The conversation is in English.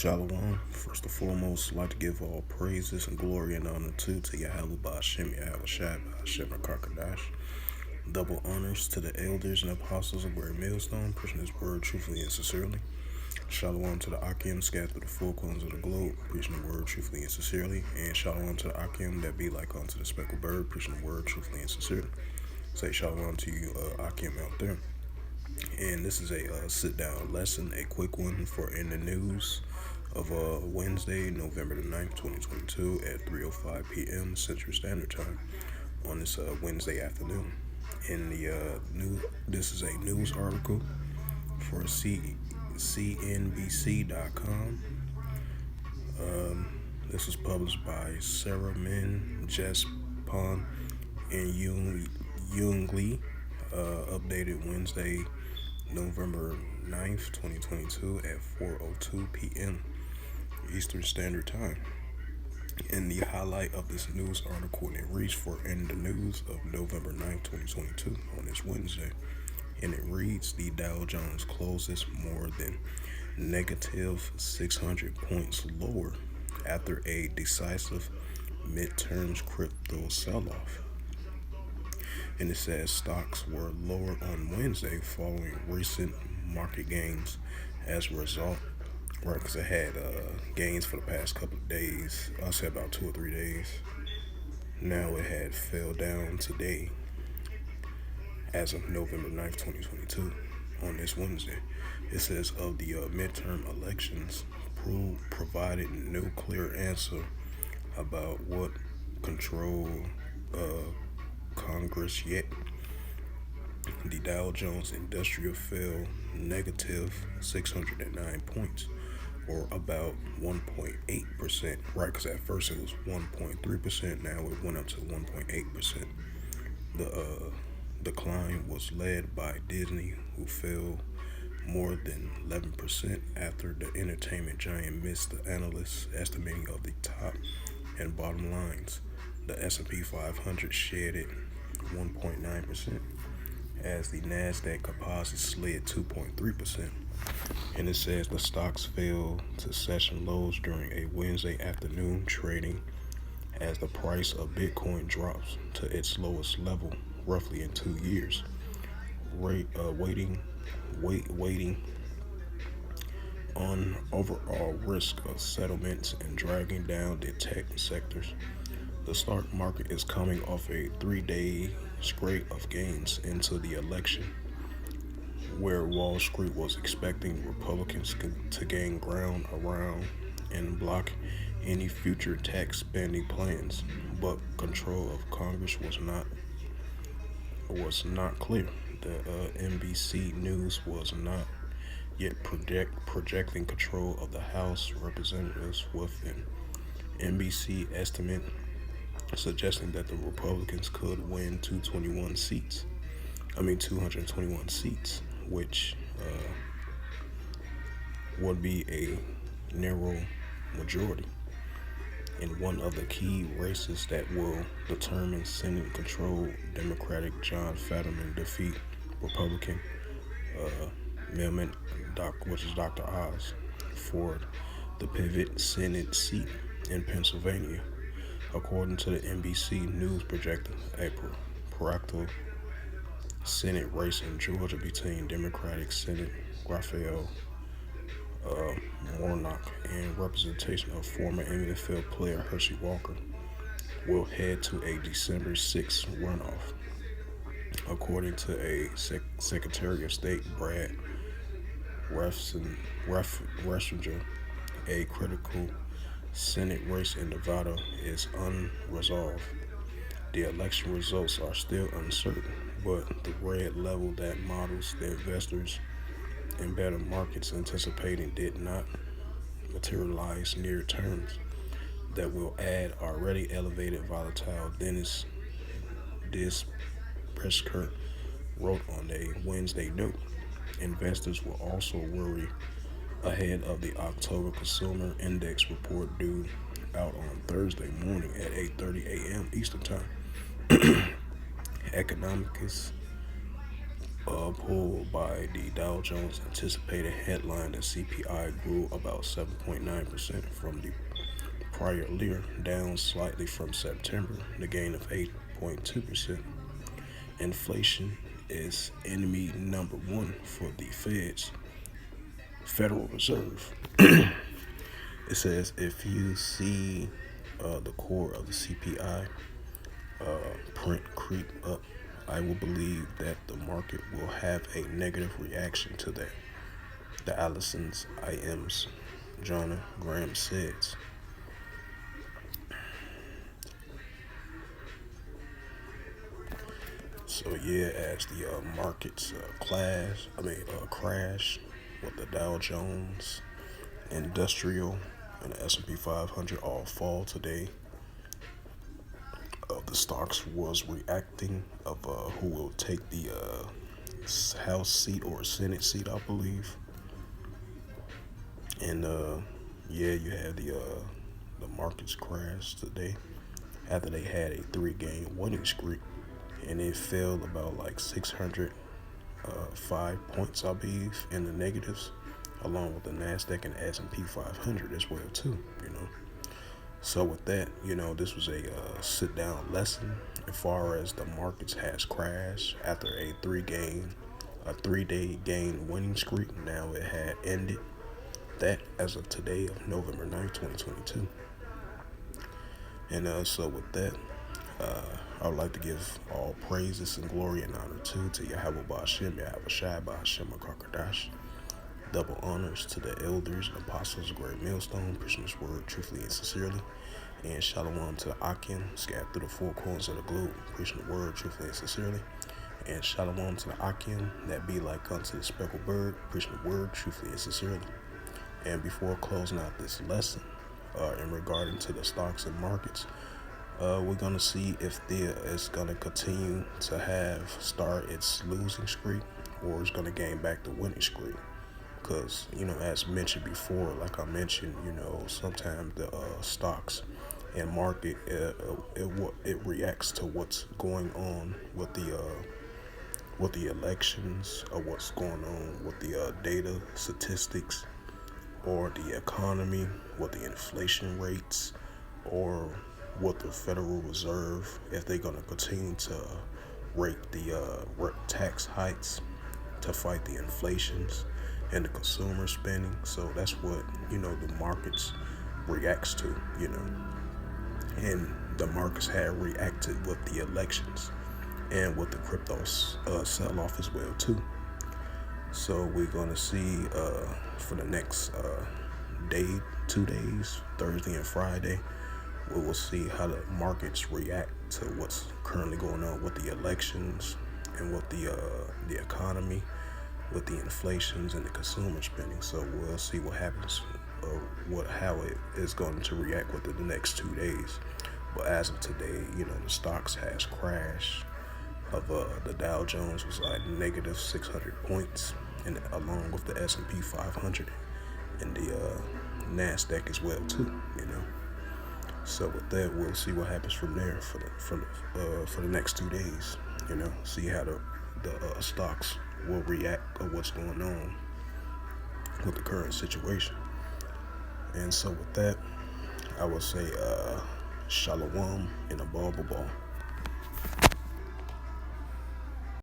Shalom. First and foremost, I'd like to give all praises and glory and honor to Yahweh Ba'Shem Yahweh Shai Ba'Shem Rakakadash. Double honors to the elders and apostles of Great Millstone, preaching His word truthfully and sincerely. Shalom to the Akim scattered through the four corners of the globe, preaching the word truthfully and sincerely. And shalom to the Akim that be like unto the speckled bird, preaching the word truthfully and sincerely. Say shalom to you, Akim out there. And this is a sit-down lesson, a quick one for in the news of Wednesday, November the 9th, 2022 at 3:05 p.m. Central Standard Time on this Wednesday afternoon. In the this is a news article for CNBC.com. This was published by Sarah Min, Jess Pon, and Yung Lee, updated Wednesday, November 9th, 2022 at 4:02 p.m. Eastern Standard Time. In the highlight of this news article, it reads for in the news of November 9th, 2022 on this Wednesday. And it reads, the Dow Jones closes more than negative 600 points lower after a decisive midterms crypto selloff. And it says stocks were lower on Wednesday following recent market gains as a result. Right, because it had gains for the past couple of days. I'll say about 2 or 3 days. Now it had fell down today as of November 9th, 2022 on this Wednesday. It says of the midterm elections, provided no clear answer about what control Congress yet. The Dow Jones Industrial fell negative 609 points, or about 1.8%, right? Because at first it was 1.3%, now it went up to 1.8%. The decline was led by Disney, who fell more than 11% after the entertainment giant missed the analysts' estimating of the top and bottom lines. The S&P 500 shedded 1.9%, as the NASDAQ composite slid 2.3%. And it says the stocks fell to session lows during a Wednesday afternoon trading as the price of Bitcoin drops to its lowest level roughly in 2 years. Waiting on overall risk of settlements and dragging down the tech sectors. The stock market is coming off a 3-day scrape of gains into the election, where Wall Street was expecting Republicans to gain ground around and block any future tax spending plans, but control of Congress was not clear. The NBC News was not yet projecting control of the House Representatives, with an NBC estimate suggesting that the Republicans could win 221 seats, which would be a narrow majority in one of the key races that will determine Senate control. Democratic John Fetterman defeat Republican Mailman, which is Dr. Oz, for the pivot Senate seat in Pennsylvania, according to the NBC News projected a protracted Senate race in Georgia between Democratic Senate Raphael Warnock and representation of former NFL player Hershey Walker will head to a December 6th runoff, according to a Secretary of State Brad Refsinger. A critical Senate race in Nevada is unresolved. The election results are still uncertain, but the red level that models the investors and better markets anticipating did not materialize near terms that will add already elevated volatile. Dennis Pritzker wrote on a Wednesday note. Investors will also worry ahead of the October Consumer Index report due out on Thursday morning at 8:30 a.m. Eastern Time. Economists pulled by the Dow Jones anticipated headline that CPI grew about 7.9% from the prior year, down slightly from September, the gain of 8.2%. Inflation is enemy number one for the Federal Reserve. It says if you see the core of the CPI print creep up, I will believe that the market will have a negative reaction to that. The Allison's IM's Jonah Graham says. So yeah, as the markets crash with the Dow Jones, Industrial, and the S&P 500 all fall today. The stocks was reacting of who will take the House seat or Senate seat, I believe. And yeah, you had the markets crash today after they had a 3-game winning streak, and it fell about like 605 points, I believe, in the negatives, along with the Nasdaq and S&P 500 as well too. So with that, this was a sit-down lesson as far as the markets has crashed after a 3-day gain winning streak. Now it had ended that as of today of November 9th, 2022. And so with that, I would like to give all praises and glory and honor to Yahweh Ba'Shem, Yahweh Shai Ba'Shem Akarkadash. Double honors to the elders and apostles of Great Millstone, preaching this word truthfully and sincerely. And shalom to the Akim, scattered through the four corners of the globe, preaching the word truthfully and sincerely. And shalom to the Akim, that be like unto the speckled bird, preaching the word truthfully and sincerely. And before closing out this lesson, in regarding to the stocks and markets, we're going to see if it's going to continue to start its losing streak, or it's going to gain back the winning streak. Because, as mentioned before, like I mentioned, sometimes the stocks and market, it reacts to what's going on with the elections, or what's going on with the data statistics, or the economy, with the inflation rates, or with the Federal Reserve, if they're going to continue to rate the tax hikes to fight the inflations and the consumer spending. So that's what the markets reacts to, and the markets had reacted with the elections and with the crypto sell-off as well too. So we're going to see for the next 2 days, Thursday and Friday, we will see how the markets react to what's currently going on with the elections and with the economy, with the inflations and the consumer spending. So we'll see what happens, how it is going to react within the next 2 days. But as of today, the stocks has crashed. The Dow Jones was like negative 600 points, and along with the S&P 500 and the Nasdaq as well too. So with that, we'll see what happens from there for the next 2 days. See how the stocks will react or what's going on with the current situation. And so with that, I will say shalom and a ball.